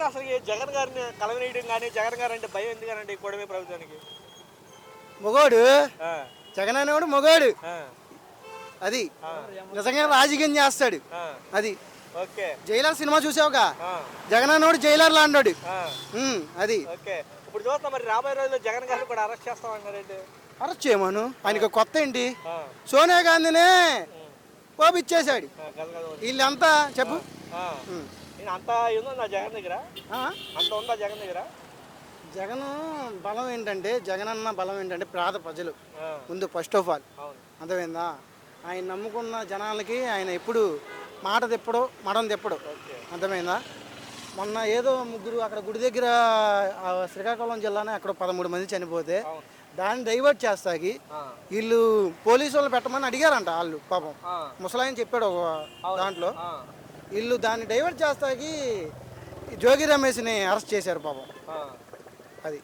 అసలు ఈ జగన్ గారిని కలవనీయడం కానీ జగన్ గారు అంటే భయం ఎందుకనండి ఈ కూటమి ప్రభుత్వానికి? మొగోడు ఆ, జగన్ అనేవాడు మొగోడు. ఆ, అది ఆ, నిజంగా రాజకీయం చేస్తాడు. ఆ, అది ఓకే. జైలర్ సినిమా చూసావుగా, ఆ, జగన్ అనేవాడు జైలర్ లాంటాడు. ఆ, అది ఓకే. ఇప్పుడు చూస్తాం మరి రాబోయే రోజుల్లో జగన్ గారిని కూడా అరెస్ట్ చేస్తామన్నారండి. అరెస్ట్ చేయమను, ఆయనకి కొత్త ఏంటి? ఆ, సోనియా గాంధీనే పోపిచ్చేశాడు. గద గద. వీళ్ళంతా చెప్పు. ఆ, ఉమ్. ఈయన అంత ఉందా జగన్ దగ్గర? ఆ? అంత ఉందా జగన్ దగ్గర? జగన్ బలం ఏంటంటే, జగన్ అన్న బలం ఏంటంటే పేద ప్రజలు ఆ, ముందు ఫస్ట్ ఆఫ్ ఆల్. అవును. అర్థమైందా? ఆయన నమ్ముకున్న జనాలకి ఆయన ఎప్పుడు మాట తిప్పడు, మడం తిప్పడు. ఓకే. అర్థమైందా? మొన్న ఏదో ముగ్గురు అక్కడ గుడి దగ్గర శ్రీకాకుళం జిల్లానే అక్కడ 13 మంది చనిపోతే అవును. దాన్ని డైవర్ట్ చేస్తాకి ఆ, వీళ్ళు పోలీసు వాళ్ళు పెట్టమని అడిగారంట. వాళ్ళు పాపం ఆ, ముసలాయన చెప్పాడు ఒక అవును. దాంట్లో. ఆ, వీళ్ళు దాన్ని డైవర్ట్ చేస్తాకి జోగి రమేష్ని అరెస్ట్ చేశారు పాపం. ఆ. అది